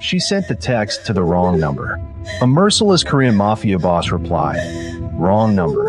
She sent the text to the wrong number. A merciless Korean Mafia boss replied, "Wrong number,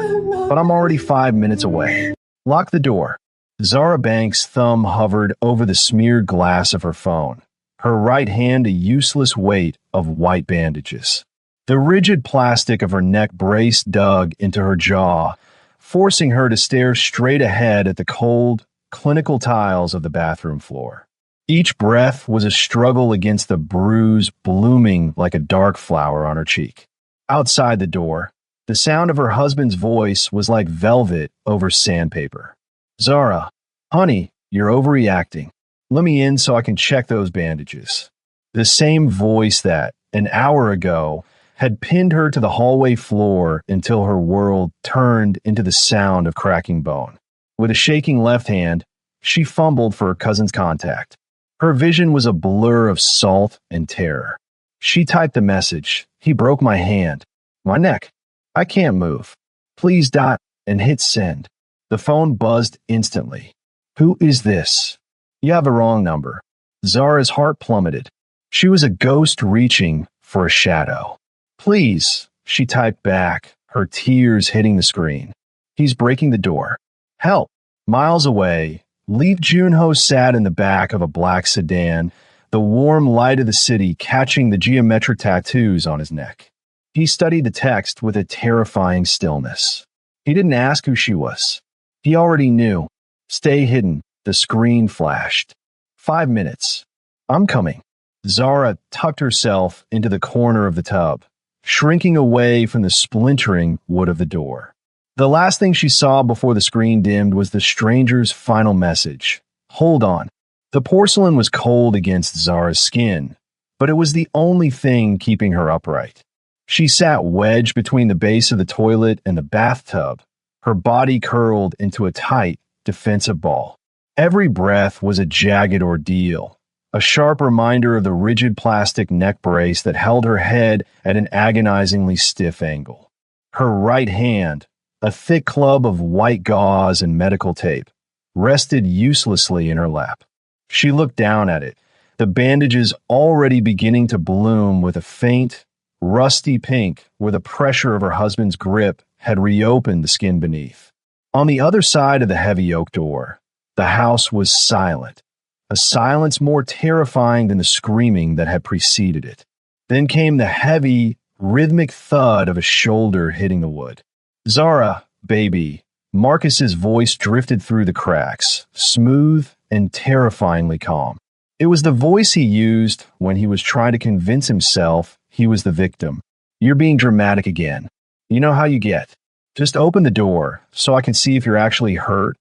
but I'm already 5 minutes away. Lock the door." Zara Banks' thumb hovered over the smeared glass of her phone, her right hand a useless weight of white bandages. The rigid plastic of her neck brace dug into her jaw, forcing her to stare straight ahead at the cold, clinical tiles of the bathroom floor. Each breath was a struggle against the bruise blooming like a dark flower on her cheek. Outside the door, the sound of her husband's voice was like velvet over sandpaper. "Zara, honey, you're overreacting. Let me in so I can check those bandages." The same voice that, an hour ago, had pinned her to the hallway floor until her world turned into the sound of cracking bone. With a shaking left hand, she fumbled for her cousin's contact. Her vision was a blur of salt and terror. She typed the message, "He broke my hand. My neck. I can't move. Please dot," and hit send. The phone buzzed instantly. "Who is this?" "You have a wrong number." Zara's heart plummeted. She was a ghost reaching for a shadow. "Please," she typed back, her tears hitting the screen. "He's breaking the door. Help." Miles away, Lee Junho sat in the back of a black sedan, the warm light of the city catching the geometric tattoos on his neck. He studied the text with a terrifying stillness. He didn't ask who she was. He already knew. "Stay hidden," the screen flashed. 5 minutes. "I'm coming." Zara tucked herself into the corner of the tub, shrinking away from the splintering wood of the door. The last thing she saw before the screen dimmed was the stranger's final message. "Hold on." The porcelain was cold against Zara's skin, but it was the only thing keeping her upright. She sat wedged between the base of the toilet and the bathtub, her body curled into a tight, defensive ball. Every breath was a jagged ordeal, a sharp reminder of the rigid plastic neck brace that held her head at an agonizingly stiff angle. Her right hand, a thick club of white gauze and medical tape, rested uselessly in her lap. She looked down at it, the bandages already beginning to bloom with a faint, rusty pink where the pressure of her husband's grip had reopened the skin beneath. On the other side of the heavy oak door, the house was silent, a silence more terrifying than the screaming that had preceded it. Then came the heavy, rhythmic thud of a shoulder hitting the wood. "Zara, baby." Marcus's voice drifted through the cracks, smooth and terrifyingly calm. It was the voice he used when he was trying to convince himself he was the victim. "You're being dramatic again. You know how you get. Just open the door so I can see if you're actually hurt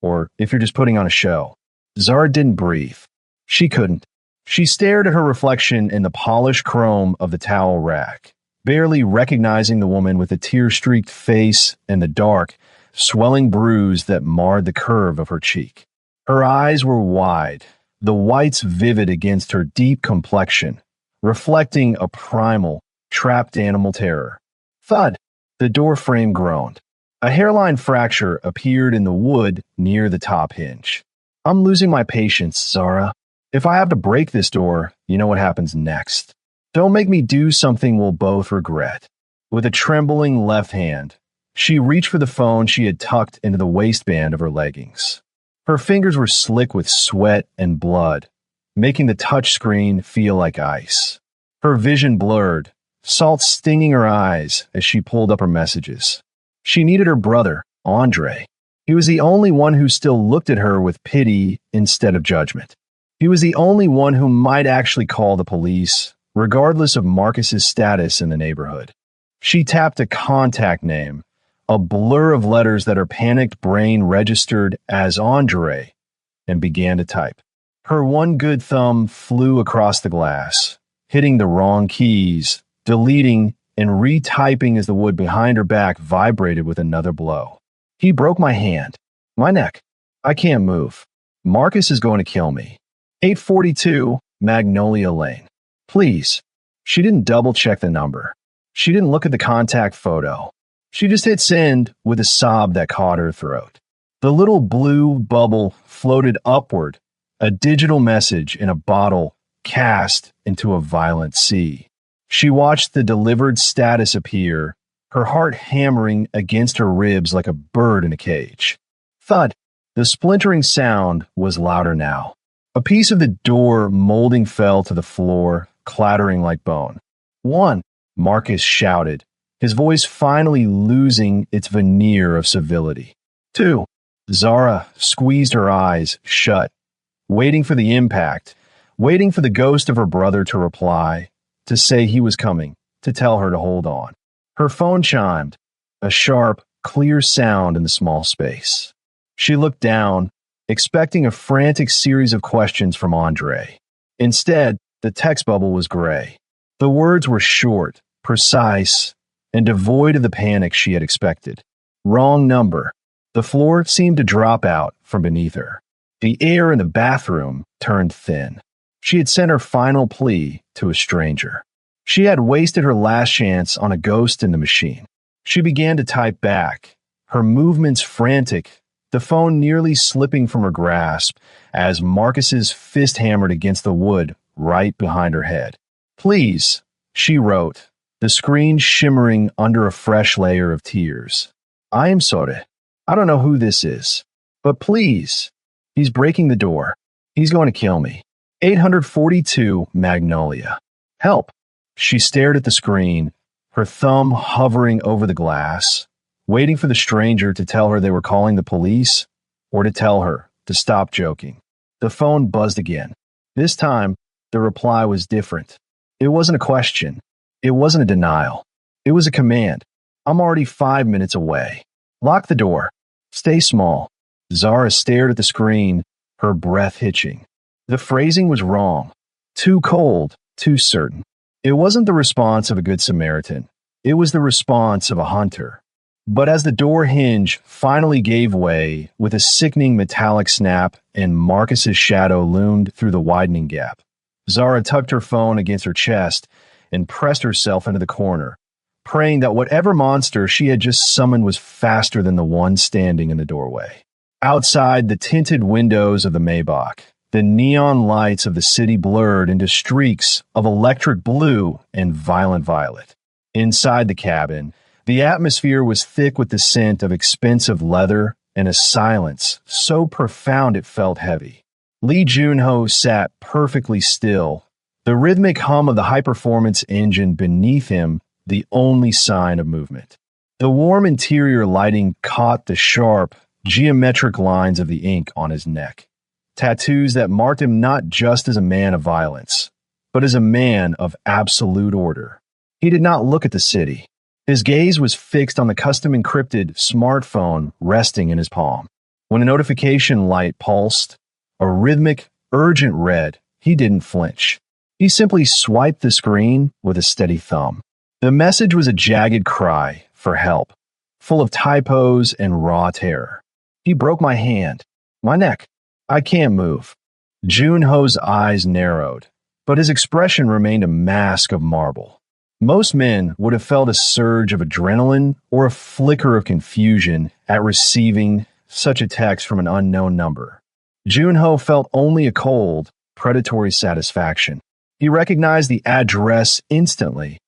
or if you're just putting on a show." Zara didn't breathe. She couldn't. She stared at her reflection in the polished chrome of the towel rack, barely recognizing the woman with the tear-streaked face and the dark, swelling bruise that marred the curve of her cheek. Her eyes were wide, the whites vivid against her deep complexion, reflecting a primal, trapped animal terror. Thud! The door frame groaned. A hairline fracture appeared in the wood near the top hinge. "I'm losing my patience, Zara. If I have to break this door, you know what happens next. Don't make me do something we'll both regret." With a trembling left hand, she reached for the phone she had tucked into the waistband of her leggings. Her fingers were slick with sweat and blood, making the touchscreen feel like ice. Her vision blurred, salt stinging her eyes as she pulled up her messages. She needed her brother, Andre. He was the only one who still looked at her with pity instead of judgment. He was the only one who might actually call the police, regardless of Marcus's status in the neighborhood. She tapped a contact name, a blur of letters that her panicked brain registered as Andre, and began to type. Her one good thumb flew across the glass, hitting the wrong keys, deleting and retyping as the wood behind her back vibrated with another blow. "He broke my hand. My neck. I can't move. Marcus is going to kill me. 842 Magnolia Lane. Please." She didn't double-check the number. She didn't look at the contact photo. She just hit send with a sob that caught her throat. The little blue bubble floated upward, a digital message in a bottle cast into a violent sea. She watched the delivered status appear, her heart hammering against her ribs like a bird in a cage. Thud! The splintering sound was louder now. A piece of the door molding fell to the floor, clattering like bone. "One," Marcus shouted, his voice finally losing its veneer of civility. "Two." Zara squeezed her eyes shut, waiting for the impact, waiting for the ghost of her brother to reply, to say he was coming, to tell her to hold on. Her phone chimed, a sharp, clear sound in the small space. She looked down, expecting a frantic series of questions from Andre. Instead, the text bubble was gray. The words were short, precise, and devoid of the panic she had expected. Wrong number. The floor seemed to drop out from beneath her. The air in the bathroom turned thin. She had sent her final plea to a stranger. She had wasted her last chance on a ghost in the machine. She began to type back, her movements frantic, the phone nearly slipping from her grasp as Marcus's fist hammered against the wood right behind her head. "Please," she wrote, the screen shimmering under a fresh layer of tears. "I am sorry. I don't know who this is, but please, he's breaking the door. He's going to kill me. 842 Magnolia. Help." She stared at the screen, her thumb hovering over the glass, waiting for the stranger to tell her they were calling the police or to tell her to stop joking. The phone buzzed again. This time, the reply was different. It wasn't a question. It wasn't a denial. It was a command. "I'm already 5 minutes away. Lock the door. Stay small." Zara stared at the screen, her breath hitching. The phrasing was wrong. Too cold, too certain. It wasn't the response of a good Samaritan. It was the response of a hunter. But as the door hinge finally gave way with a sickening metallic snap and Marcus's shadow loomed through the widening gap, Zara tucked her phone against her chest and pressed herself into the corner, praying that whatever monster she had just summoned was faster than the one standing in the doorway. Outside the tinted windows of the Maybach, the neon lights of the city blurred into streaks of electric blue and violent violet. Inside the cabin, the atmosphere was thick with the scent of expensive leather and a silence so profound it felt heavy. Lee Junho sat perfectly still, the rhythmic hum of the high-performance engine beneath him the only sign of movement. The warm interior lighting caught the sharp, geometric lines of the ink on his neck. Tattoos that marked him not just as a man of violence, but as a man of absolute order. He did not look at the city. His gaze was fixed on the custom-encrypted smartphone resting in his palm. When a notification light pulsed, a rhythmic, urgent red, he didn't flinch. He simply swiped the screen with a steady thumb. The message was a jagged cry for help, full of typos and raw terror. "He broke my hand, my neck. I can't move." Junho's eyes narrowed, but his expression remained a mask of marble. Most men would have felt a surge of adrenaline or a flicker of confusion at receiving such a text from an unknown number. Junho felt only a cold, predatory satisfaction. He recognized the address instantly.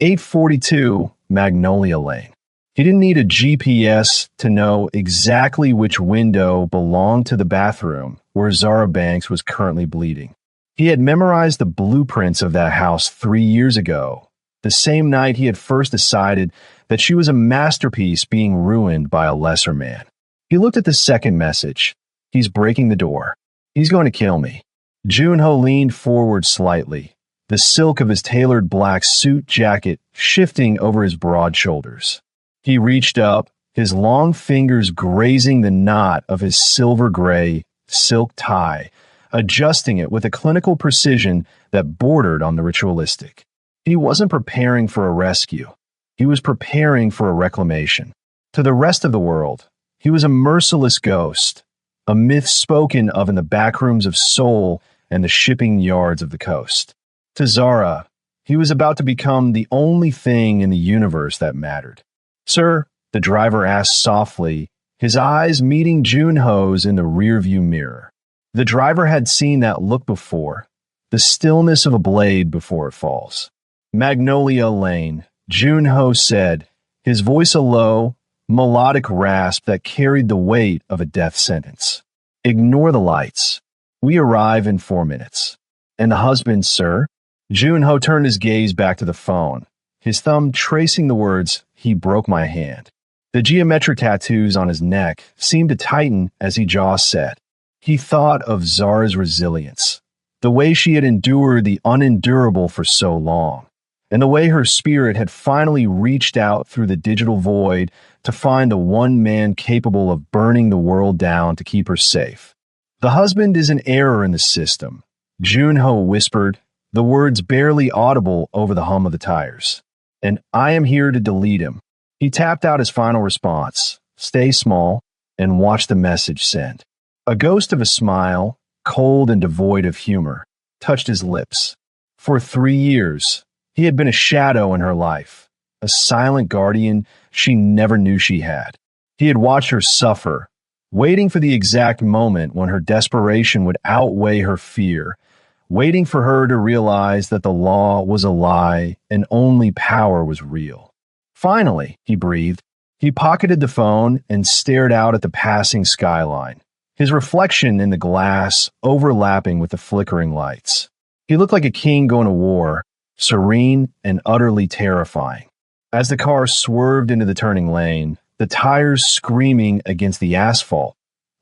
842 Magnolia Lane. He didn't need a GPS to know exactly which window belonged to the bathroom where Zara Banks was currently bleeding. He had memorized the blueprints of that house 3 years ago, the same night he had first decided that she was a masterpiece being ruined by a lesser man. He looked at the second message. "He's breaking the door. He's going to kill me." Junho leaned forward slightly, the silk of his tailored black suit jacket shifting over his broad shoulders. He reached up, his long fingers grazing the knot of his silver-gray silk tie, adjusting it with a clinical precision that bordered on the ritualistic. He wasn't preparing for a rescue. He was preparing for a reclamation. To the rest of the world, he was a merciless ghost, a myth spoken of in the backrooms of Seoul and the shipping yards of the coast. To Zara, he was about to become the only thing in the universe that mattered. "Sir," the driver asked softly, his eyes meeting Junho's in the rearview mirror. The driver had seen that look before, the stillness of a blade before it falls. Magnolia Lane, Junho said, his voice a low, melodic rasp that carried the weight of a death sentence. Ignore the lights. We arrive in 4 minutes. And the husband, sir? Junho turned his gaze back to the phone, his thumb tracing the words, "He broke my hand." The geometric tattoos on his neck seemed to tighten as he jaw set. He thought of Zara's resilience, the way she had endured the unendurable for so long, and the way her spirit had finally reached out through the digital void to find the one man capable of burning the world down to keep her safe. The husband is an error in the system, Junho whispered, the words barely audible over the hum of the tires. And I am here to delete him. He tapped out his final response, stay small, and watch the message send. A ghost of a smile, cold and devoid of humor, touched his lips. For 3 years, he had been a shadow in her life, a silent guardian she never knew she had. He had watched her suffer, waiting for the exact moment when her desperation would outweigh her fear, waiting for her to realize that the law was a lie and only power was real. Finally, he breathed. He pocketed the phone and stared out at the passing skyline, his reflection in the glass overlapping with the flickering lights. He looked like a king going to war, serene and utterly terrifying. As the car swerved into the turning lane, the tires screaming against the asphalt,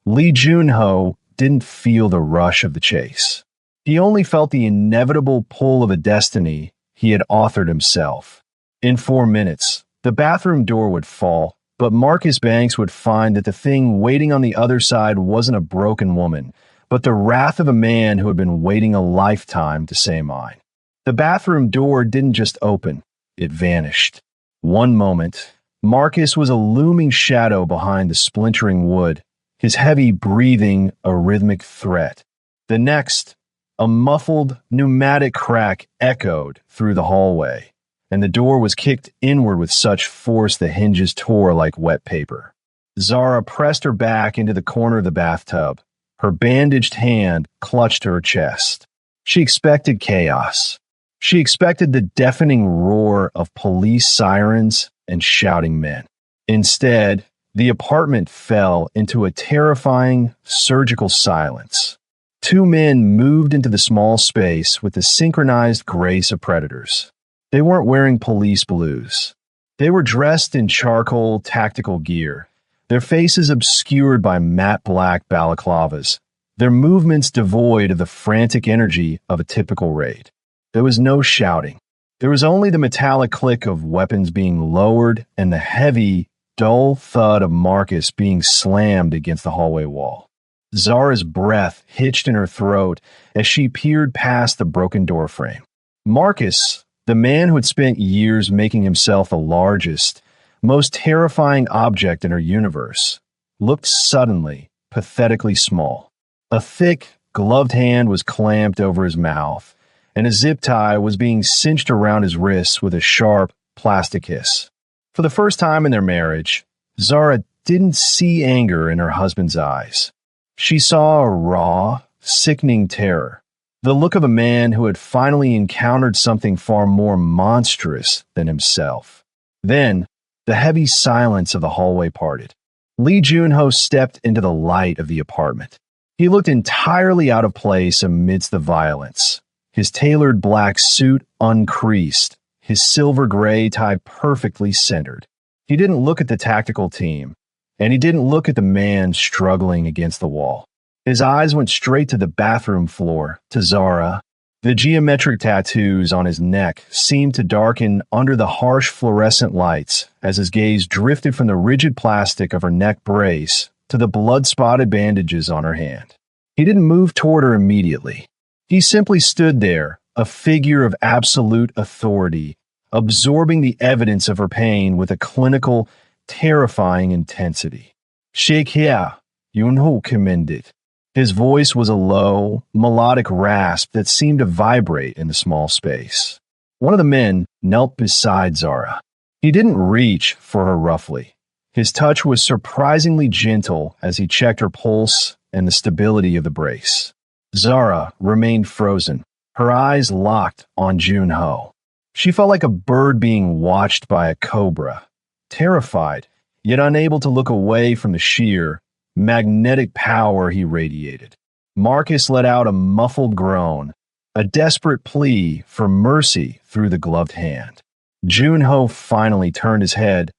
Lee Junho didn't feel the rush of the chase. He only felt the inevitable pull of a destiny he had authored himself. In 4 minutes, the bathroom door would fall, but Marcus Banks would find that the thing waiting on the other side wasn't a broken woman, but the wrath of a man who had been waiting a lifetime to say mine. The bathroom door didn't just open, it vanished. One moment, Marcus was a looming shadow behind the splintering wood, his heavy breathing a rhythmic threat. The next, a muffled, pneumatic crack echoed through the hallway, and the door was kicked inward with such force the hinges tore like wet paper. Zara pressed her back into the corner of the bathtub. Her bandaged hand clutched to her chest. She expected chaos. She expected the deafening roar of police sirens and shouting men. Instead, the apartment fell into a terrifying, surgical silence. 2 men moved into the small space with the synchronized grace of predators. They weren't wearing police blues. They were dressed in charcoal tactical gear, their faces obscured by matte black balaclavas, their movements devoid of the frantic energy of a typical raid. There was no shouting. There was only the metallic click of weapons being lowered and the heavy, dull thud of Marcus being slammed against the hallway wall. Zara's breath hitched in her throat as she peered past the broken doorframe. Marcus, the man who had spent years making himself the largest, most terrifying object in her universe, looked suddenly, pathetically small. A thick, gloved hand was clamped over his mouth, and a zip tie was being cinched around his wrists with a sharp, plastic hiss. For the first time in their marriage, Zara didn't see anger in her husband's eyes. She saw a raw, sickening terror, the look of a man who had finally encountered something far more monstrous than himself. Then, the heavy silence of the hallway parted. Lee Junho stepped into the light of the apartment. He looked entirely out of place amidst the violence, his tailored black suit uncreased, his silver gray tie perfectly centered. He didn't look at the tactical team, and he didn't look at the man struggling against the wall. His eyes went straight to the bathroom floor, to Zara. The geometric tattoos on his neck seemed to darken under the harsh fluorescent lights as his gaze drifted from the rigid plastic of her neck brace to the blood-spotted bandages on her hand. He didn't move toward her immediately. He simply stood there, a figure of absolute authority, absorbing the evidence of her pain with a clinical, terrifying intensity. Shake here, Yunho commended. His voice was a low, melodic rasp that seemed to vibrate in the small space. One of the men knelt beside Zara. He didn't reach for her roughly. His touch was surprisingly gentle as he checked her pulse and the stability of the brace. Zara remained frozen, her eyes locked on Jun-ho. She felt like a bird being watched by a cobra, terrified, yet unable to look away from the sheer, magnetic power he radiated. Marcus let out a muffled groan, a desperate plea for mercy through the gloved hand. Jun-ho finally turned his head,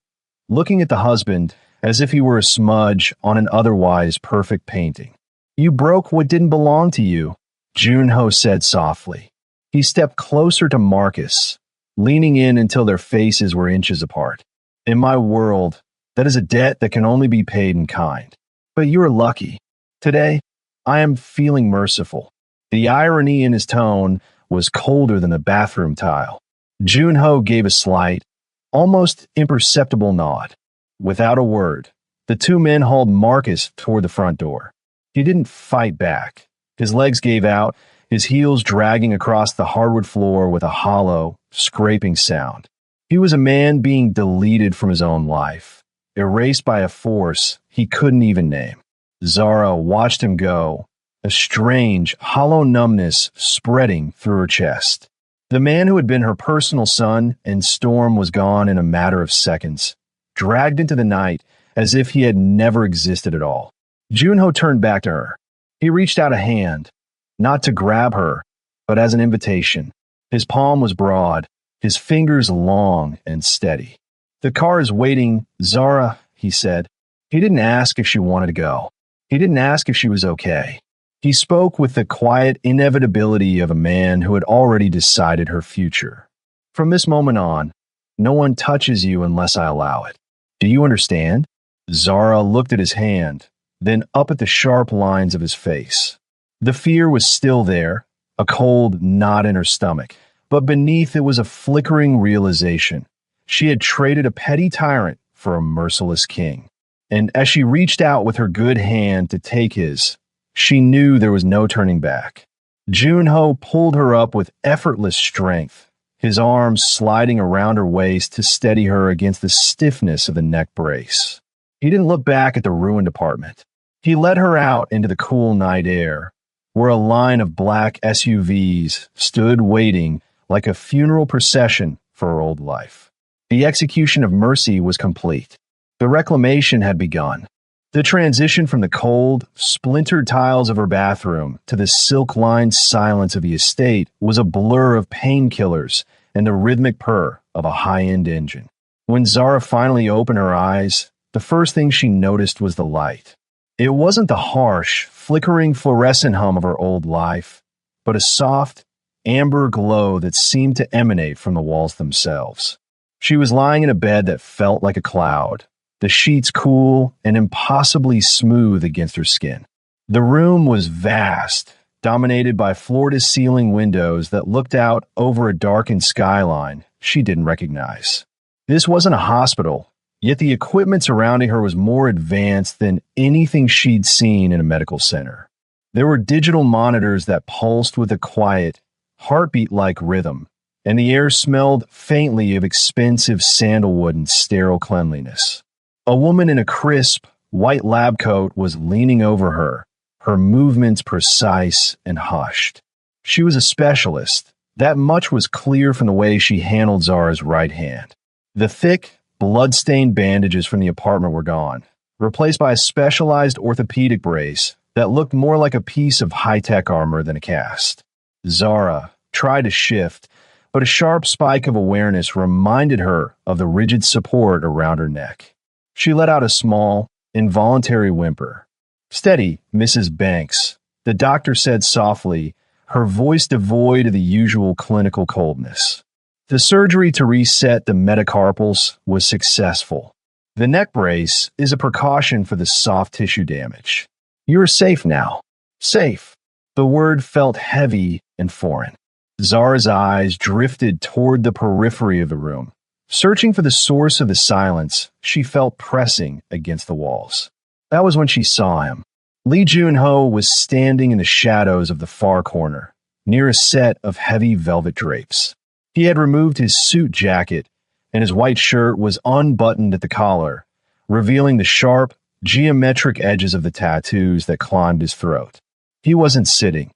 looking at the husband as if he were a smudge on an otherwise perfect painting. "You broke what didn't belong to you," Jun-ho said softly. He stepped closer to Marcus, leaning in until their faces were inches apart. "In my world, that is a debt that can only be paid in kind. But you are lucky. Today, I am feeling merciful." The irony in his tone was colder than the bathroom tile. Jun-ho gave a slight, almost imperceptible nod. Without a word, the two men hauled Marcus toward the front door. He didn't fight back. His legs gave out, his heels dragging across the hardwood floor with a hollow, scraping sound. He was a man being deleted from his own life, erased by a force he couldn't even name. Zara watched him go, a strange, hollow numbness spreading through her chest. The man who had been her personal sun and storm was gone in a matter of seconds, dragged into the night as if he had never existed at all. Jun-ho turned back to her. He reached out a hand, not to grab her, but as an invitation. His palm was broad, his fingers long and steady. "The car is waiting, Zara," he said. He didn't ask if she wanted to go. He didn't ask if she was okay. He spoke with the quiet inevitability of a man who had already decided her future. "From this moment on, no one touches you unless I allow it. Do you understand?" Zara looked at his hand, then up at the sharp lines of his face. The fear was still there, a cold knot in her stomach, but beneath it was a flickering realization. She had traded a petty tyrant for a merciless king. And as she reached out with her good hand to take his, she knew there was no turning back. Jun-ho pulled her up with effortless strength, his arms sliding around her waist to steady her against the stiffness of the neck brace. He didn't look back at the ruined apartment. He led her out into the cool night air, where a line of black SUVs stood waiting like a funeral procession for her old life. The execution of mercy was complete. The reclamation had begun. The transition from the cold, splintered tiles of her bathroom to the silk-lined silence of the estate was a blur of painkillers and the rhythmic purr of a high-end engine. When Zara finally opened her eyes, the first thing she noticed was the light. It wasn't the harsh, flickering fluorescent hum of her old life, but a soft, amber glow that seemed to emanate from the walls themselves. She was lying in a bed that felt like a cloud, the sheets cool and impossibly smooth against her skin. The room was vast, dominated by floor-to-ceiling windows that looked out over a darkened skyline she didn't recognize. This wasn't a hospital, yet the equipment surrounding her was more advanced than anything she'd seen in a medical center. There were digital monitors that pulsed with a quiet, heartbeat-like rhythm, and the air smelled faintly of expensive sandalwood and sterile cleanliness. A woman in a crisp, white lab coat was leaning over her, her movements precise and hushed. She was a specialist. That much was clear from the way she handled Zara's right hand. The thick, blood-stained bandages from the apartment were gone, replaced by a specialized orthopedic brace that looked more like a piece of high-tech armor than a cast. Zara tried to shift, but a sharp spike of awareness reminded her of the rigid support around her neck. She let out a small, involuntary whimper. "Steady, Mrs. Banks," the doctor said softly, her voice devoid of the usual clinical coldness. The surgery to reset the metacarpals was successful. The neck brace is a precaution for the soft tissue damage. "You're safe now." Safe. The word felt heavy and foreign. Zara's eyes drifted toward the periphery of the room. Searching for the source of the silence, she felt pressing against the walls. That was when she saw him. Lee Jun-ho was standing in the shadows of the far corner, near a set of heavy velvet drapes. He had removed his suit jacket, and his white shirt was unbuttoned at the collar, revealing the sharp, geometric edges of the tattoos that climbed his throat. He wasn't sitting.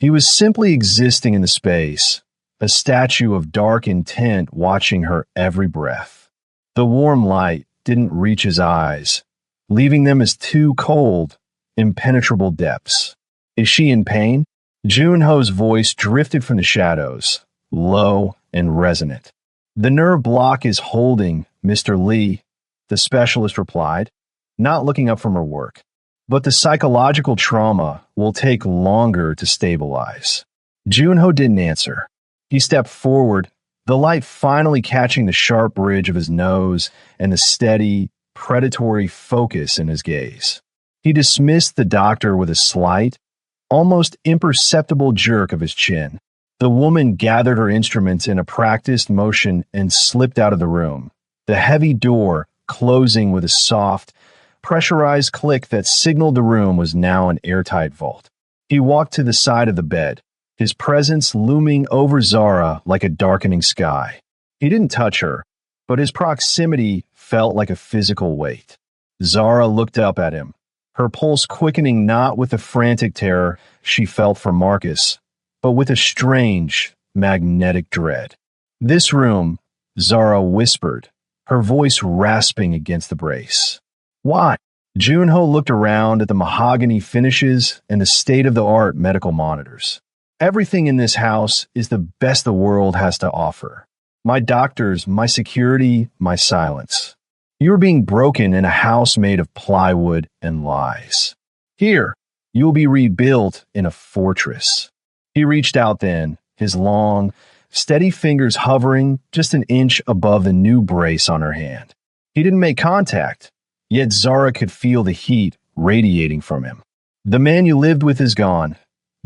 He was simply existing in the space, a statue of dark intent watching her every breath. The warm light didn't reach his eyes, leaving them as two cold, impenetrable depths. Is she in pain? Junho's voice drifted from the shadows, low and resonant. The nerve block is holding, Mr. Lee, the specialist replied, not looking up from her work. But the psychological trauma will take longer to stabilize. Junho didn't answer. He stepped forward, the light finally catching the sharp ridge of his nose and the steady, predatory focus in his gaze. He dismissed the doctor with a slight, almost imperceptible jerk of his chin. The woman gathered her instruments in a practiced motion and slipped out of the room, the heavy door closing with a soft, pressurized click that signaled the room was now an airtight vault. He walked to the side of the bed, his presence looming over Zara like a darkening sky. He didn't touch her, but his proximity felt like a physical weight. Zara looked up at him, her pulse quickening not with the frantic terror she felt for Marcus, but with a strange, magnetic dread. This room, Zara whispered, her voice rasping against the brace. Why? Junho looked around at the mahogany finishes and the state-of-the-art medical monitors. Everything in this house is the best the world has to offer. My doctors, my security, my silence. You are being broken in a house made of plywood and lies. Here, you will be rebuilt in a fortress. He reached out then, his long, steady fingers hovering just an inch above the new brace on her hand. He didn't make contact, yet Zara could feel the heat radiating from him. The man you lived with is gone,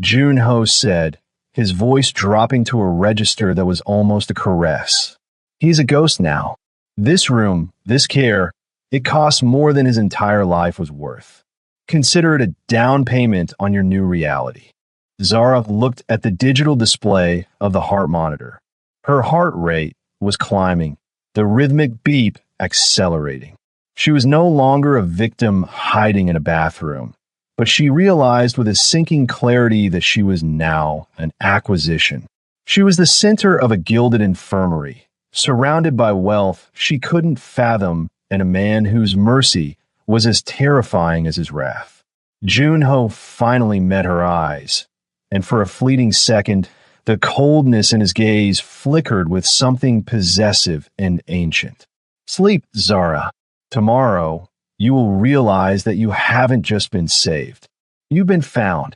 Junho said, his voice dropping to a register that was almost a caress. He's a ghost now. This room, this care, it costs more than his entire life was worth. Consider it a down payment on your new reality. Zara looked at the digital display of the heart monitor. Her heart rate was climbing, the rhythmic beep accelerating. She was no longer a victim hiding in a bathroom, but she realized with a sinking clarity that she was now an acquisition. She was the center of a gilded infirmary, surrounded by wealth she couldn't fathom and a man whose mercy was as terrifying as his wrath. Junho finally met her eyes, and for a fleeting second, the coldness in his gaze flickered with something possessive and ancient. Sleep, Zara. Tomorrow, you will realize that you haven't just been saved. You've been found.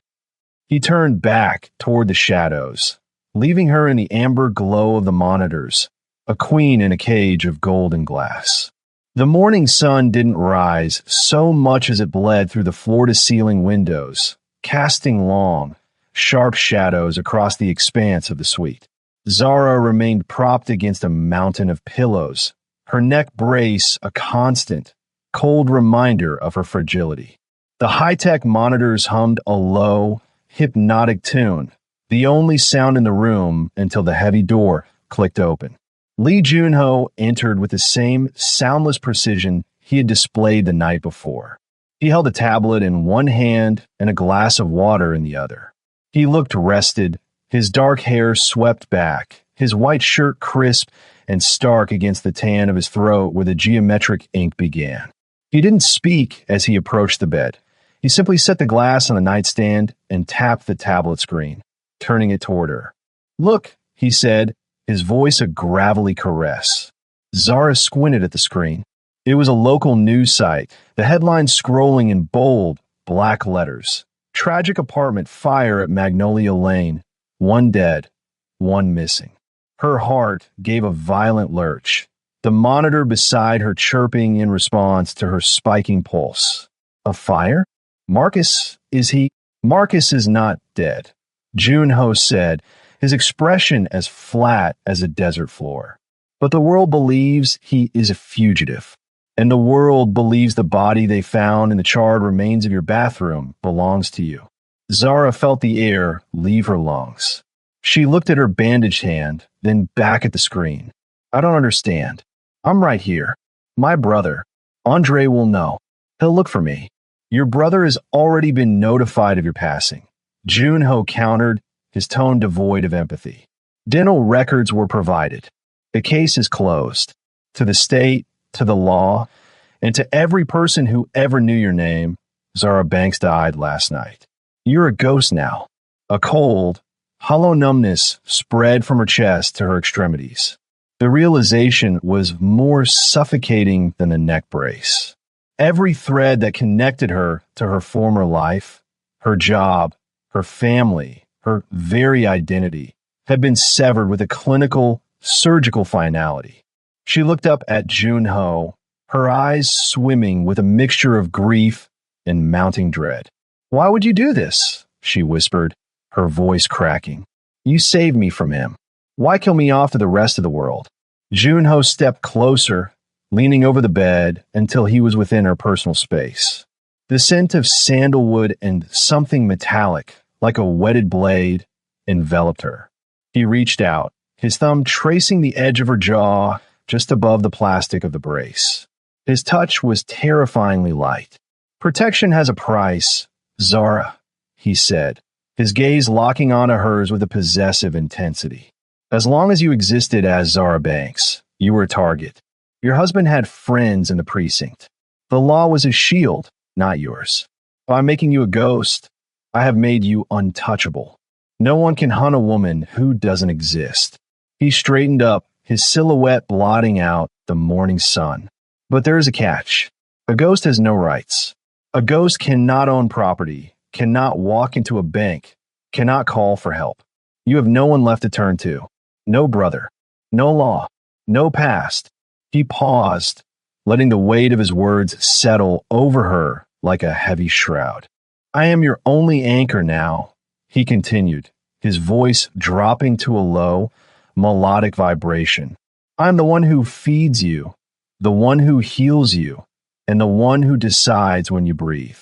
He turned back toward the shadows, leaving her in the amber glow of the monitors, a queen in a cage of golden glass. The morning sun didn't rise so much as it bled through the floor-to-ceiling windows, casting long, sharp shadows across the expanse of the suite. Zara remained propped against a mountain of pillows, her neck brace a constant, cold reminder of her fragility. The high-tech monitors hummed a low, hypnotic tune, the only sound in the room until the heavy door clicked open. Lee Junho entered with the same soundless precision he had displayed the night before. He held a tablet in one hand and a glass of water in the other. He looked rested, his dark hair swept back, his white shirt crisp and stark against the tan of his throat where the geometric ink began. He didn't speak as he approached the bed. He simply set the glass on the nightstand and tapped the tablet screen, turning it toward her. Look, he said, his voice a gravelly caress. Zara squinted at the screen. It was a local news site, the headline scrolling in bold, black letters. Tragic apartment fire at Magnolia Lane. 1 dead, 1 missing. Her heart gave a violent lurch, the monitor beside her chirping in response to her spiking pulse. A fire? Marcus, is he? Marcus is not dead, Junho said, his expression as flat as a desert floor. But the world believes he is a fugitive, and the world believes the body they found in the charred remains of your bathroom belongs to you. Zara felt the air leave her lungs. She looked at her bandaged hand, then back at the screen. I don't understand. I'm right here. My brother. Andre will know. He'll look for me. Your brother has already been notified of your passing, Junho countered, his tone devoid of empathy. Dental records were provided. The case is closed. To the state, to the law, and to every person who ever knew your name, Zara Banks died last night. You're a ghost now. A cold, hollow numbness spread from her chest to her extremities. The realization was more suffocating than the neck brace. Every thread that connected her to her former life, her job, her family, her very identity, had been severed with a clinical, surgical finality. She looked up at Jun-ho, her eyes swimming with a mixture of grief and mounting dread. "Why would you do this?" she whispered, her voice cracking. "You saved me from him. Why kill me off to the rest of the world?" Jun-ho stepped closer, leaning over the bed until he was within her personal space. The scent of sandalwood and something metallic, like a whetted blade, enveloped her. He reached out, his thumb tracing the edge of her jaw just above the plastic of the brace. His touch was terrifyingly light. "Protection has a price, Zara," he said, his gaze locking onto hers with a possessive intensity. "As long as you existed as Zara Banks, you were a target. Your husband had friends in the precinct. The law was his shield, not yours. By making you a ghost, I have made you untouchable. No one can hunt a woman who doesn't exist." He straightened up, his silhouette blotting out the morning sun. "But there is a catch. A ghost has no rights. A ghost cannot own property, cannot walk into a bank, cannot call for help. You have no one left to turn to. No brother, no law, no past." He paused, letting the weight of his words settle over her like a heavy shroud. "I am your only anchor now," he continued, his voice dropping to a low, melodic vibration. "I am the one who feeds you, the one who heals you, and the one who decides when you breathe.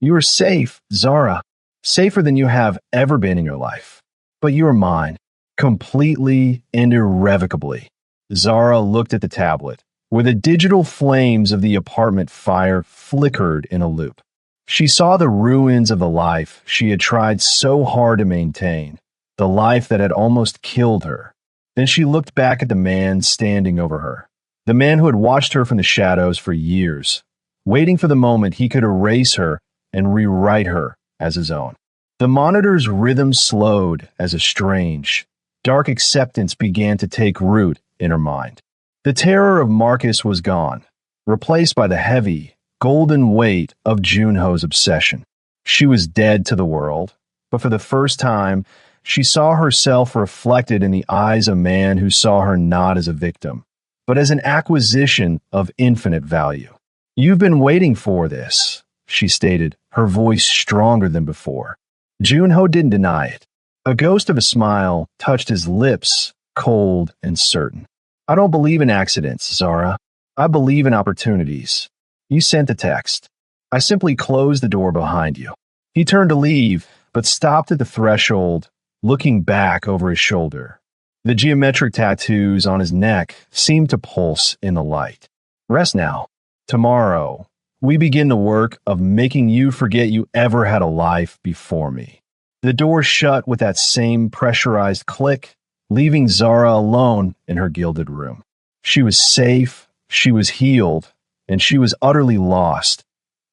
You are safe, Zara, safer than you have ever been in your life. But you are mine, completely and irrevocably." Zara looked at the tablet, where the digital flames of the apartment fire flickered in a loop. She saw the ruins of the life she had tried so hard to maintain, the life that had almost killed her. Then she looked back at the man standing over her, the man who had watched her from the shadows for years, waiting for the moment he could erase her and rewrite her as his own. The monitor's rhythm slowed as a strange, dark acceptance began to take root in her mind. The terror of Marcus was gone, replaced by the heavy, golden weight of Jun-ho's obsession. She was dead to the world, but for the first time, she saw herself reflected in the eyes of a man who saw her not as a victim, but as an acquisition of infinite value. "You've been waiting for this," she stated, her voice stronger than before. Jun-ho didn't deny it. A ghost of a smile touched his lips, cold and certain. "I don't believe in accidents, Zara. I believe in opportunities. You sent the text. I simply closed the door behind you." He turned to leave, but stopped at the threshold, looking back over his shoulder. The geometric tattoos on his neck seemed to pulse in the light. "Rest now. Tomorrow, we begin the work of making you forget you ever had a life before me." The door shut with that same pressurized click, leaving Zara alone in her gilded room. She was safe, she was healed, and she was utterly lost.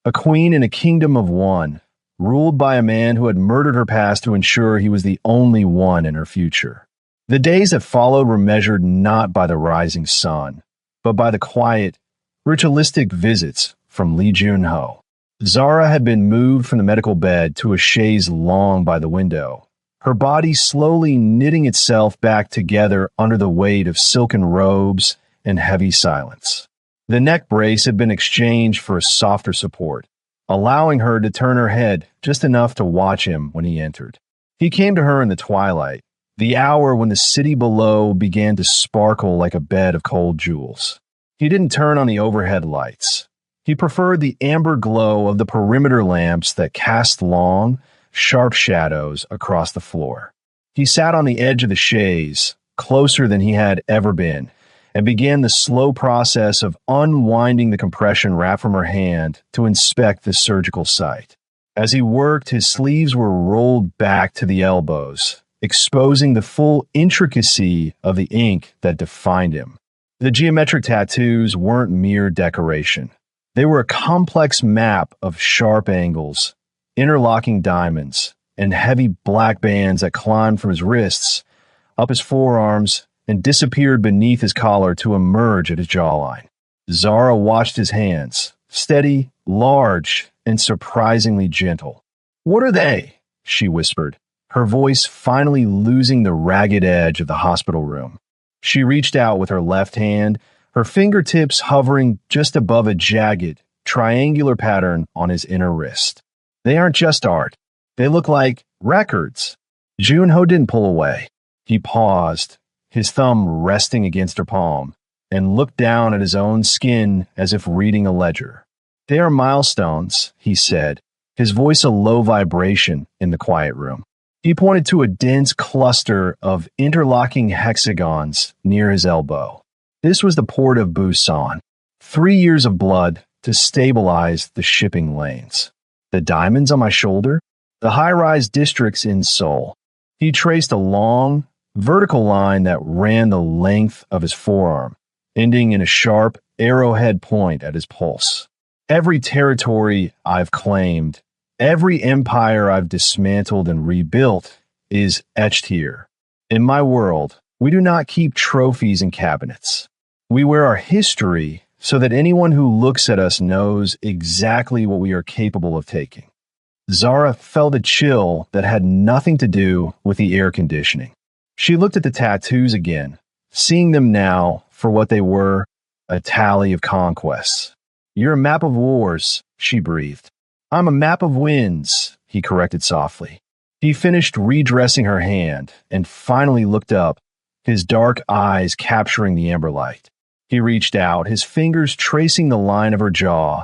A queen in a kingdom of one, ruled by a man who had murdered her past to ensure he was the only one in her future. The days that followed were measured not by the rising sun, but by the quiet, ritualistic visits from Lee Jun-ho. Zara had been moved from the medical bed to a chaise longue by the window, her body slowly knitting itself back together under the weight of silken robes and heavy silence. The neck brace had been exchanged for a softer support, allowing her to turn her head just enough to watch him when he entered. He came to her in the twilight, the hour when the city below began to sparkle like a bed of cold jewels. He didn't turn on the overhead lights. He preferred the amber glow of the perimeter lamps that cast long, sharp shadows across the floor. He sat on the edge of the chaise, closer than he had ever been, and began the slow process of unwinding the compression wrap from her hand to inspect the surgical site. As he worked, his sleeves were rolled back to the elbows, exposing the full intricacy of the ink that defined him. The geometric tattoos weren't mere decoration. They were a complex map of sharp angles, interlocking diamonds, and heavy black bands that climbed from his wrists, up his forearms, and disappeared beneath his collar to emerge at his jawline. Zara watched his hands, steady, large, and surprisingly gentle. "What are they?" she whispered, her voice finally losing the ragged edge of the hospital room. She reached out with her left hand, her fingertips hovering just above a jagged, triangular pattern on his inner wrist. "They aren't just art. They look like records." Junho didn't pull away. He paused, his thumb resting against her palm, and looked down at his own skin as if reading a ledger. "They are milestones," he said, his voice a low vibration in the quiet room. He pointed to a dense cluster of interlocking hexagons near his elbow. This was the port of Busan. 3 years of blood to stabilize the shipping lanes. The diamonds on my shoulder? The high-rise districts in Seoul. He traced a long, vertical line that ran the length of his forearm, ending in a sharp arrowhead point at his pulse. Every territory I've claimed, every empire I've dismantled and rebuilt is etched here. In my world, we do not keep trophies in cabinets. We wear our history so that anyone who looks at us knows exactly what we are capable of taking. Zara felt a chill that had nothing to do with the air conditioning. She looked at the tattoos again, seeing them now for what they were, a tally of conquests. "You're a map of wars," she breathed. "I'm a map of wins," he corrected softly. He finished redressing her hand and finally looked up, his dark eyes capturing the amber light. He reached out, his fingers tracing the line of her jaw,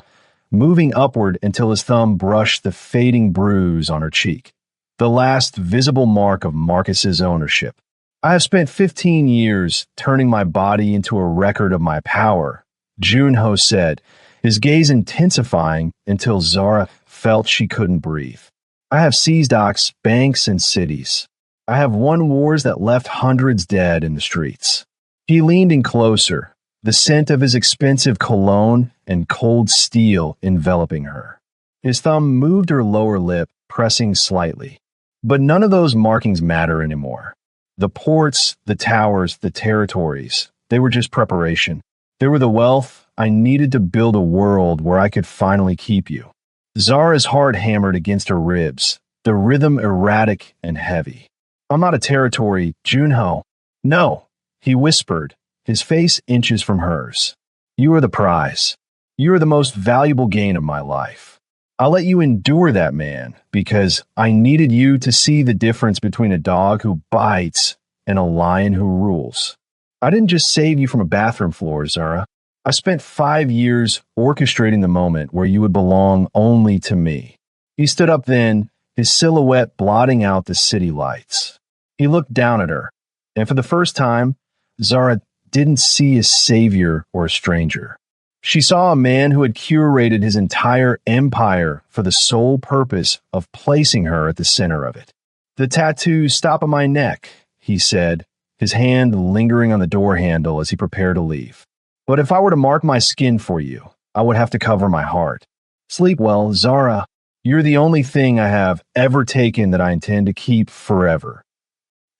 moving upward until his thumb brushed the fading bruise on her cheek, the last visible mark of Marcus's ownership. "I have spent 15 years turning my body into a record of my power," Junho said, his gaze intensifying until Zara felt she couldn't breathe. "I have seized docks, banks, and cities. I have won wars that left hundreds dead in the streets." He leaned in closer, the scent of his expensive cologne and cold steel enveloping her. His thumb moved her lower lip, pressing slightly. But none of those markings matter anymore. The ports, the towers, the territories, they were just preparation. They were the wealth I needed to build a world where I could finally keep you. Zara's heart hammered against her ribs, the rhythm erratic and heavy. "I'm not a territory, Junho." "No," he whispered, his face inches from hers. "You are the prize. You are the most valuable gain of my life. I'll let you endure that man because I needed you to see the difference between a dog who bites and a lion who rules. I didn't just save you from a bathroom floor, Zara. I spent 5 years orchestrating the moment where you would belong only to me." He stood up then, his silhouette blotting out the city lights. He looked down at her, and for the first time, Zara didn't see a savior or a stranger. She saw a man who had curated his entire empire for the sole purpose of placing her at the center of it. "The tattoos stop on my neck," he said, his hand lingering on the door handle as he prepared to leave. "But if I were to mark my skin for you, I would have to cover my heart. Sleep well, Zara. You're the only thing I have ever taken that I intend to keep forever."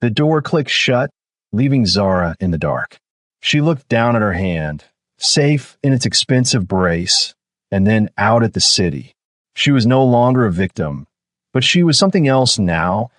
The door clicked shut, leaving Zara in the dark. She looked down at her hand, safe in its expensive brace, and then out at the city. She was no longer a victim, but she was something else now,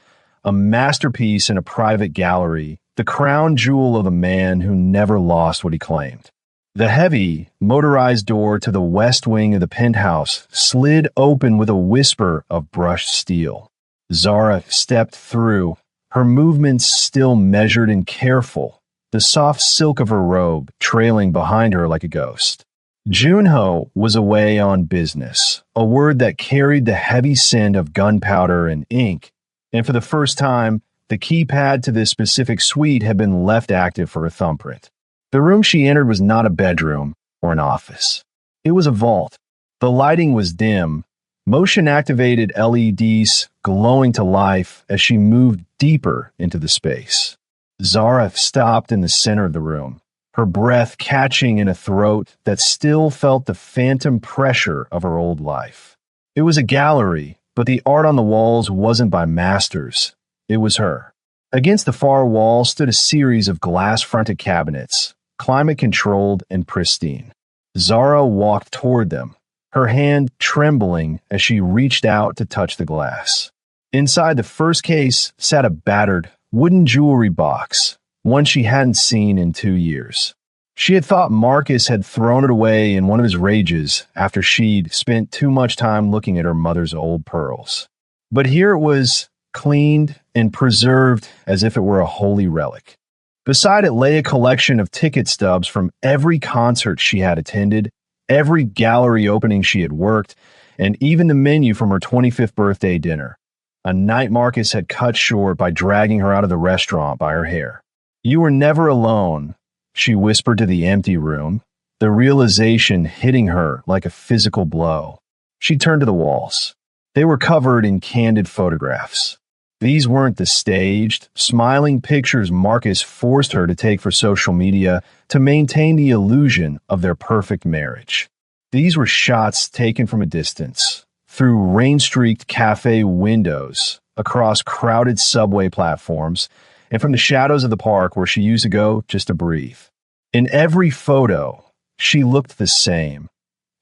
a masterpiece in a private gallery, the crown jewel of a man who never lost what he claimed. The heavy, motorized door to the west wing of the penthouse slid open with a whisper of brushed steel. Zara stepped through, her movements still measured and careful, the soft silk of her robe trailing behind her like a ghost. Junho was away on business, a word that carried the heavy scent of gunpowder and ink, and for the first time, the keypad to this specific suite had been left active for a thumbprint. The room she entered was not a bedroom or an office. It was a vault. The lighting was dim, motion-activated LEDs glowing to life as she moved deeper into the space. Zara stopped in the center of the room, her breath catching in a throat that still felt the phantom pressure of her old life. It was a gallery, but the art on the walls wasn't by masters. It was her. Against the far wall stood a series of glass-fronted cabinets, climate-controlled and pristine. Zara walked toward them, her hand trembling as she reached out to touch the glass. Inside the first case sat a battered, wooden jewelry box, one she hadn't seen in 2 years. She had thought Marcus had thrown it away in one of his rages after she'd spent too much time looking at her mother's old pearls. But here it was, cleaned and preserved as if it were a holy relic. Beside it lay a collection of ticket stubs from every concert she had attended, every gallery opening she had worked, and even the menu from her 25th birthday dinner. A night Marcus had cut short by dragging her out of the restaurant by her hair. "You were never alone," she whispered to the empty room, the realization hitting her like a physical blow. She turned to the walls. They were covered in candid photographs. These weren't the staged, smiling pictures Marcus forced her to take for social media to maintain the illusion of their perfect marriage. These were shots taken from a distance, through rain-streaked cafe windows, across crowded subway platforms, and from the shadows of the park where she used to go just to breathe. In every photo, she looked the same,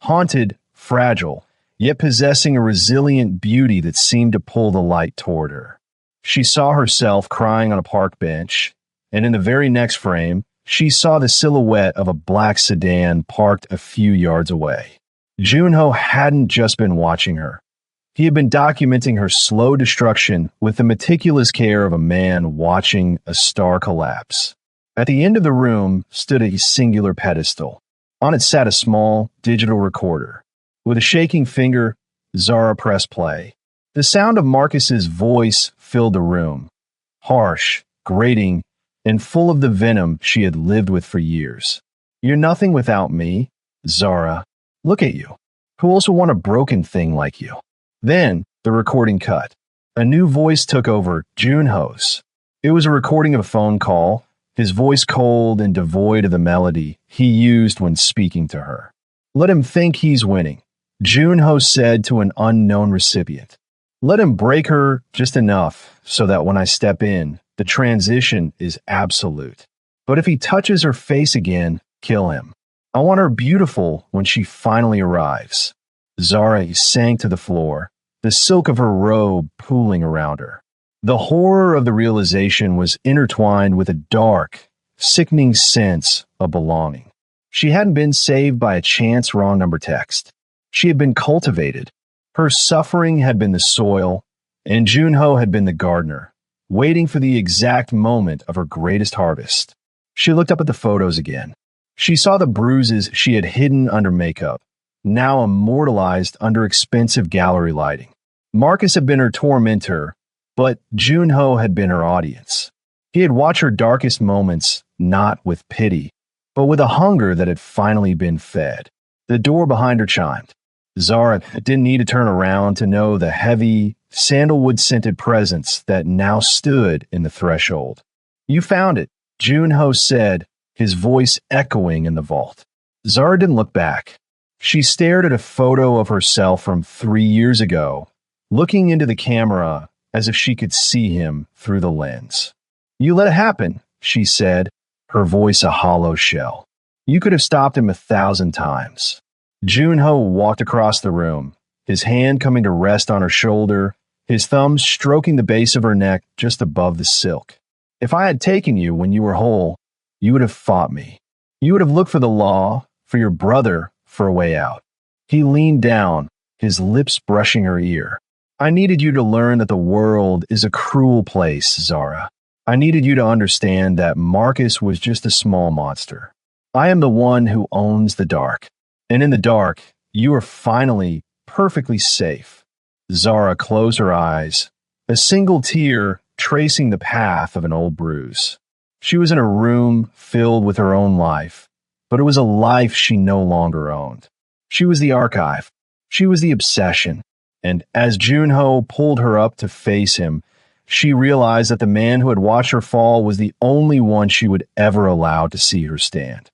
haunted, fragile, yet possessing a resilient beauty that seemed to pull the light toward her. She saw herself crying on a park bench, and in the very next frame, she saw the silhouette of a black sedan parked a few yards away. Junho hadn't just been watching her. He had been documenting her slow destruction with the meticulous care of a man watching a star collapse. At the end of the room stood a singular pedestal. On it sat a small digital recorder. With a shaking finger, Zara pressed play. The sound of Marcus's voice filled the room, harsh, grating, and full of the venom she had lived with for years. "You're nothing without me, Zara. Look at you. Who else would want a broken thing like you?" Then the recording cut. A new voice took over, Junho's. It was a recording of a phone call, his voice cold and devoid of the melody he used when speaking to her. "Let him think he's winning," Junho said to an unknown recipient. "Let him break her just enough so that when I step in, the transition is absolute. But if he touches her face again, kill him. I want her beautiful when she finally arrives." Zara sank to the floor, the silk of her robe pooling around her. The horror of the realization was intertwined with a dark, sickening sense of belonging. She hadn't been saved by a chance wrong number text. She had been cultivated. Her suffering had been the soil, and Junho had been the gardener, waiting for the exact moment of her greatest harvest. She looked up at the photos again. She saw the bruises she had hidden under makeup, now immortalized under expensive gallery lighting. Marcus had been her tormentor, but Junho had been her audience. He had watched her darkest moments, not with pity, but with a hunger that had finally been fed. The door behind her chimed. Zara didn't need to turn around to know the heavy, sandalwood-scented presence that now stood in the threshold. "You found it," Junho said, his voice echoing in the vault. Zara didn't look back. She stared at a photo of herself from 3 years ago, looking into the camera as if she could see him through the lens. "You let it happen," she said, her voice a hollow shell. "You could have stopped him 1,000 times." Junho walked across the room, his hand coming to rest on her shoulder, his thumbs stroking the base of her neck just above the silk. "If I had taken you when you were whole, you would have fought me. You would have looked for the law, for your brother, for a way out." He leaned down, his lips brushing her ear. "I needed you to learn that the world is a cruel place, Zara. I needed you to understand that Marcus was just a small monster. I am the one who owns the dark. And in the dark, you are finally perfectly safe." Zara closed her eyes, a single tear tracing the path of an old bruise. She was in a room filled with her own life, but it was a life she no longer owned. She was the archive. She was the obsession. And as Junho pulled her up to face him, She realized that the man who had watched her fall was the only one she would ever allow to see her stand.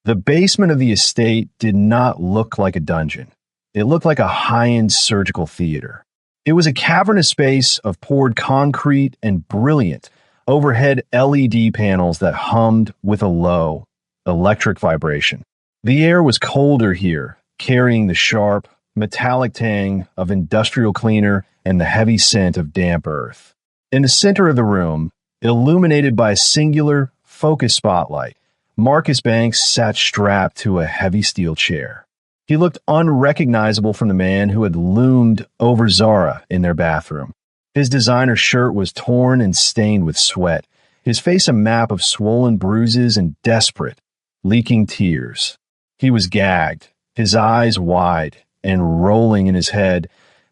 The basement of the estate did not look like a dungeon. It looked like a high-end surgical theater. It was a cavernous space of poured concrete and brilliant overhead LED panels that hummed with a low, electric vibration. The air was colder here, carrying the sharp, metallic tang of industrial cleaner and the heavy scent of damp earth. In the center of the room, illuminated by a singular, focused spotlight, Marcus Banks sat strapped to a heavy steel chair. He looked unrecognizable from the man who had loomed over Zara in their bathroom. His designer shirt was torn and stained with sweat, his face a map of swollen bruises and desperate, leaking tears. He was gagged, his eyes wide and rolling in his head,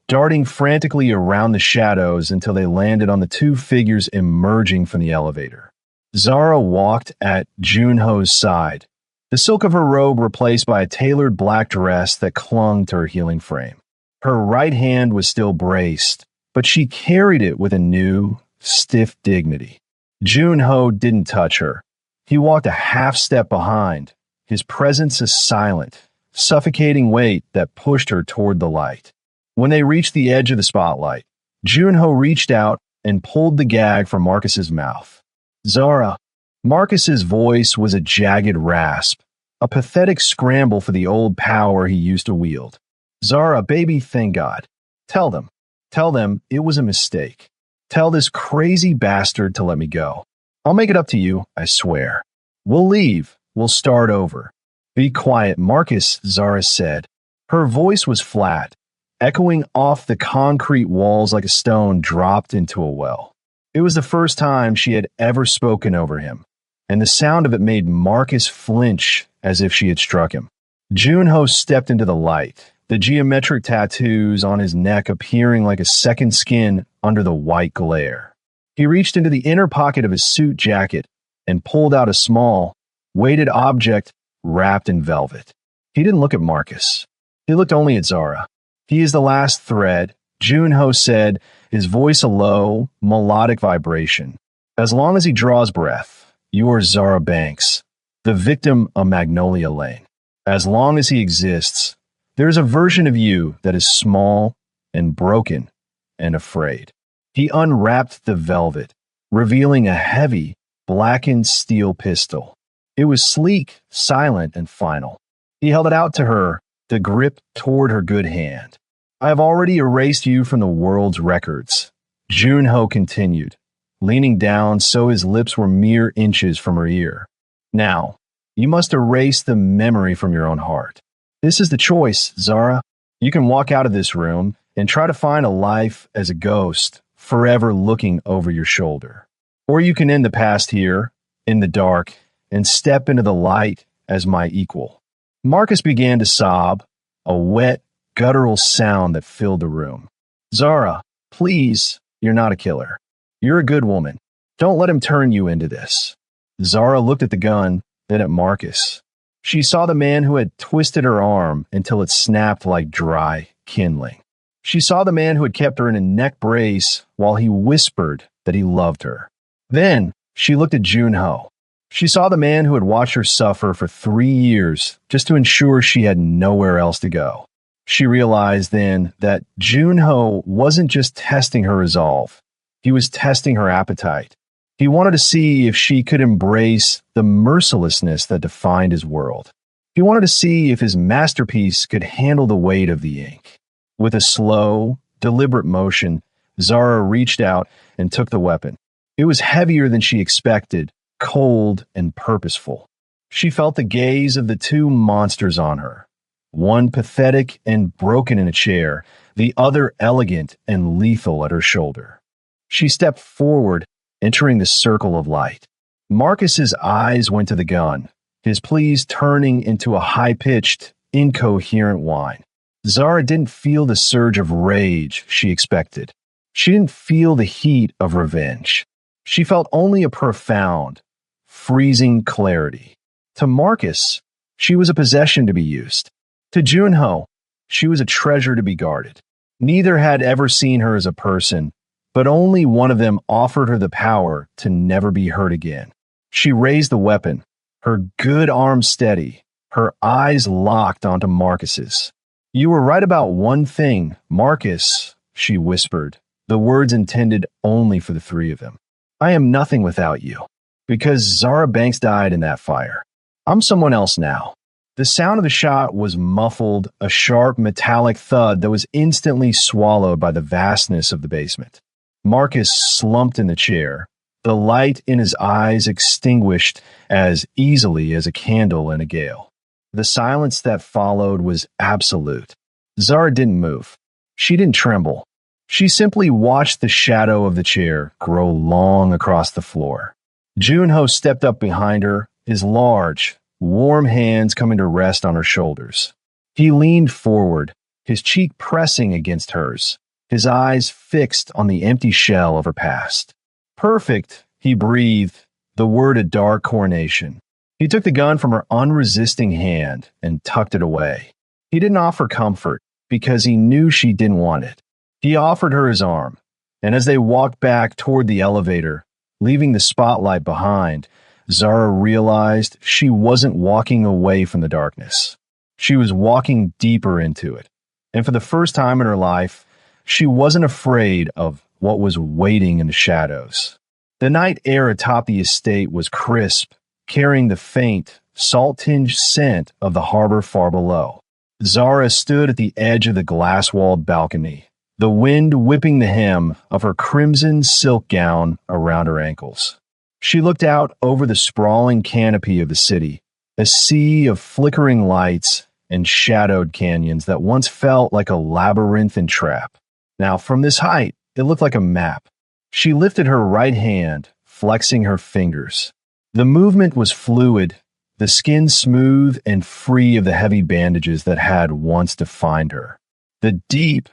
darting frantically around the shadows until they landed on the two figures emerging from the elevator. Zara walked at Junho's side, the silk of her robe replaced by a tailored black dress that clung to her healing frame. Her right hand was still braced, but she carried it with a new, stiff dignity. Junho didn't touch her. He walked a half step behind, his presence a silent, suffocating weight that pushed her toward the light. When they reached the edge of the spotlight, Junho reached out and pulled the gag from Marcus's mouth. Zara. Marcus's voice was a jagged rasp, a pathetic scramble for the old power he used to wield. Zara, baby, thank God. Tell them it was a mistake. Tell this crazy bastard to let me go. I'll make it up to you, I swear. We'll leave. We'll start over. Be quiet, Marcus, Zara said. Her voice was flat, echoing off the concrete walls like a stone dropped into a well. It was the first time she had ever spoken over him, and the sound of it made Marcus flinch as if she had struck him. Junho stepped into the light, the geometric tattoos on his neck appearing like a second skin under the white glare. He reached into the inner pocket of his suit jacket and pulled out a small, weighted object wrapped in velvet. He didn't look at Marcus. He looked only at Zara. He is the last thread, Junho said, his voice a low, melodic vibration. As long as he draws breath, you are Zara Banks, the victim of Magnolia Lane. As long as he exists, there is a version of you that is small and broken and afraid. He unwrapped the velvet, revealing a heavy, blackened steel pistol. It was sleek, silent, and final. He held it out to her, the grip toward her good hand. I have already erased you from the world's records, Junho continued, leaning down so his lips were mere inches from her ear. Now, you must erase the memory from your own heart. This is the choice, Zara. You can walk out of this room and try to find a life as a ghost, forever looking over your shoulder. Or you can end the past here, in the dark, and step into the light as my equal. Marcus began to sob, a wet, guttural sound that filled the room. Zara, please, you're not a killer. You're a good woman. Don't let him turn you into this. Zara looked at the gun, then at Marcus. She saw the man who had twisted her arm until it snapped like dry kindling. She saw the man who had kept her in a neck brace while he whispered that he loved her. Then she looked at Junho. She saw the man who had watched her suffer for 3 years just to ensure she had nowhere else to go. She realized then that Junho wasn't just testing her resolve. He was testing her appetite. He wanted to see if she could embrace the mercilessness that defined his world. He wanted to see if his masterpiece could handle the weight of the ink. With a slow, deliberate motion, Zara reached out and took the weapon. It was heavier than she expected, cold and purposeful. She felt the gaze of the two monsters on her, one pathetic and broken in a chair, the other elegant and lethal at her shoulder. She stepped forward, entering the circle of light. Marcus's eyes went to the gun, his pleas turning into a high-pitched, incoherent whine. Zara didn't feel the surge of rage she expected. She didn't feel the heat of revenge. She felt only a profound, freezing clarity. To Marcus, she was a possession to be used. To Junho, she was a treasure to be guarded. Neither had ever seen her as a person, but only one of them offered her the power to never be hurt again. She raised the weapon, her good arm steady, her eyes locked onto Marcus's. "You were right about one thing, Marcus," she whispered, the words intended only for the three of them. "I am nothing without you, because Zara Banks died in that fire. I'm someone else now." The sound of the shot was muffled, a sharp metallic thud that was instantly swallowed by the vastness of the basement. Marcus slumped in the chair, the light in his eyes extinguished as easily as a candle in a gale. The silence that followed was absolute. Zara didn't move. She didn't tremble. She simply watched the shadow of the chair grow long across the floor. Junho stepped up behind her, his large, warm hands coming to rest on her shoulders. He leaned forward, his cheek pressing against hers, his eyes fixed on the empty shell of her past. "Perfect," he breathed, the word a dark coronation. He took the gun from her unresisting hand and tucked it away. He didn't offer comfort because he knew she didn't want it. He offered her his arm, and as they walked back toward the elevator, leaving the spotlight behind, Zara realized she wasn't walking away from the darkness. She was walking deeper into it. And for the first time in her life, she wasn't afraid of what was waiting in the shadows. The night air atop the estate was crisp, carrying the faint, salt-tinged scent of the harbor far below. Zara stood at the edge of the glass-walled balcony, the wind whipping the hem of her crimson silk gown around her ankles. She looked out over the sprawling canopy of the city, a sea of flickering lights and shadowed canyons that once felt like a labyrinthine trap. Now, from this height, it looked like a map. She lifted her right hand, flexing her fingers. The movement was fluid, the skin smooth and free of the heavy bandages that had once defined her. The deep,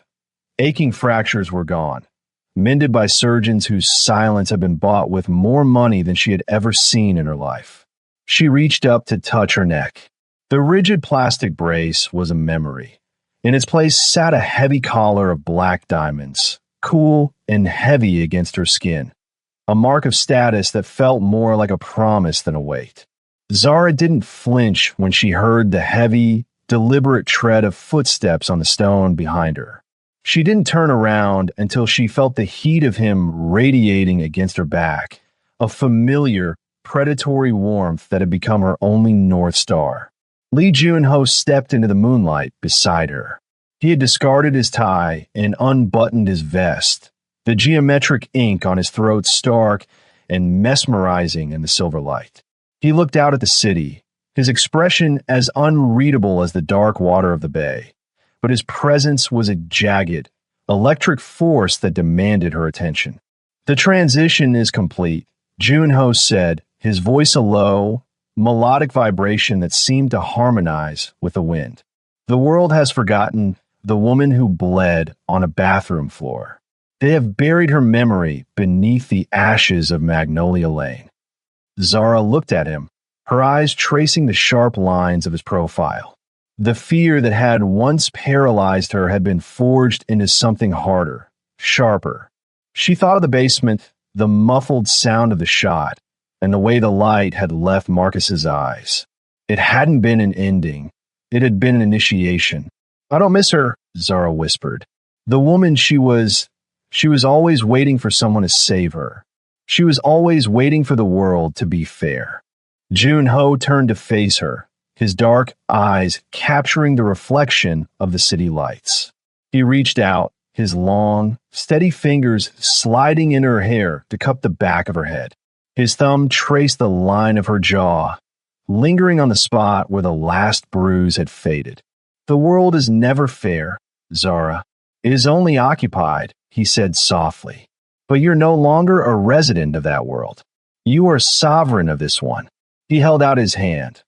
aching fractures were gone, mended by surgeons whose silence had been bought with more money than she had ever seen in her life. She reached up to touch her neck. The rigid plastic brace was a memory. In its place sat a heavy collar of black diamonds, cool and heavy against her skin, a mark of status that felt more like a promise than a weight. Zara didn't flinch when she heard the heavy, deliberate tread of footsteps on the stone behind her. She didn't turn around until she felt the heat of him radiating against her back, a familiar, predatory warmth that had become her only North Star. Lee Junho stepped into the moonlight beside her. He had discarded his tie and unbuttoned his vest, the geometric ink on his throat stark and mesmerizing in the silver light. He looked out at the city, his expression as unreadable as the dark water of the bay, but his presence was a jagged, electric force that demanded her attention. "The transition is complete," Junho said, his voice a low, melodic vibration that seemed to harmonize with the wind. "The world has forgotten the woman who bled on a bathroom floor. They have buried her memory beneath the ashes of Magnolia Lane." Zara looked at him, her eyes tracing the sharp lines of his profile. The fear that had once paralyzed her had been forged into something harder, sharper. She thought of the basement, the muffled sound of the shot, and the way the light had left Marcus's eyes. It hadn't been an ending. It had been an initiation. "I don't miss her," Zara whispered. "The woman she was always waiting for someone to save her. She was always waiting for the world to be fair." Junho turned to face her, his dark eyes capturing the reflection of the city lights. He reached out, his long, steady fingers sliding in her hair to cup the back of her head. His thumb traced the line of her jaw, lingering on the spot where the last bruise had faded. "The world is never fair, Zara. It is only occupied," he said softly. "But you're no longer a resident of that world. You are sovereign of this one." He held out his hand,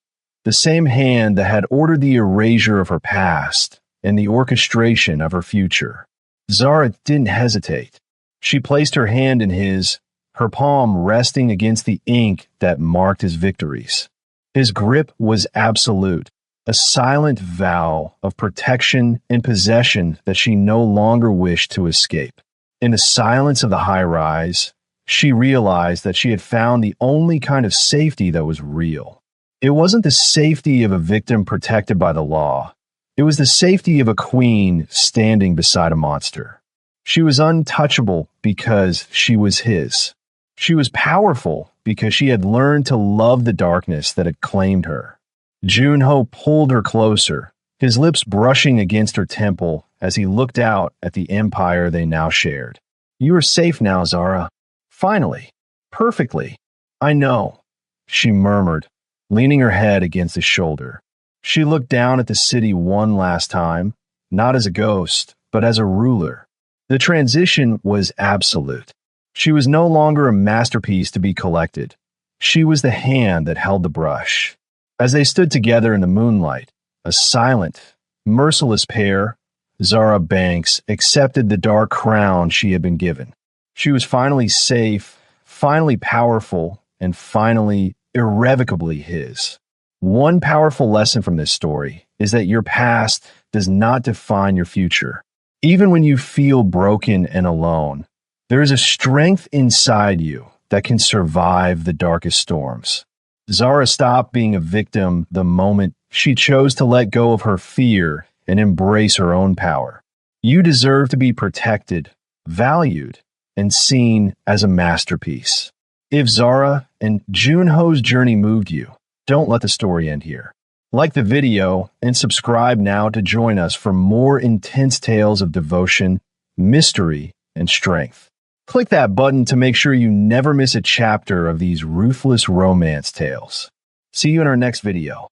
the same hand that had ordered the erasure of her past and the orchestration of her future. Zara didn't hesitate. She placed her hand in his, her palm resting against the ink that marked his victories. His grip was absolute, a silent vow of protection and possession that she no longer wished to escape. In the silence of the high-rise, she realized that she had found the only kind of safety that was real. It wasn't the safety of a victim protected by the law. It was the safety of a queen standing beside a monster. She was untouchable because she was his. She was powerful because she had learned to love the darkness that had claimed her. Junho pulled her closer, his lips brushing against her temple as he looked out at the empire they now shared. You are safe now, Zara. Finally. Perfectly. I know, she murmured, leaning her head against his shoulder. She looked down at the city one last time, not as a ghost, but as a ruler. The transition was absolute. She was no longer a masterpiece to be collected. She was the hand that held the brush. As they stood together in the moonlight, a silent, merciless pair, Zara Banks accepted the dark crown she had been given. She was finally safe, finally powerful, and finally irrevocably his. One powerful lesson from this story is that your past does not define your future. Even when you feel broken and alone, there is a strength inside you that can survive the darkest storms. Zara stopped being a victim the moment she chose to let go of her fear and embrace her own power. You deserve to be protected, valued, and seen as a masterpiece. If Zara and Junho's journey moved you, don't let the story end here. Like the video and subscribe now to join us for more intense tales of devotion, mystery, and strength. Click that button to make sure you never miss a chapter of these ruthless romance tales. See you in our next video.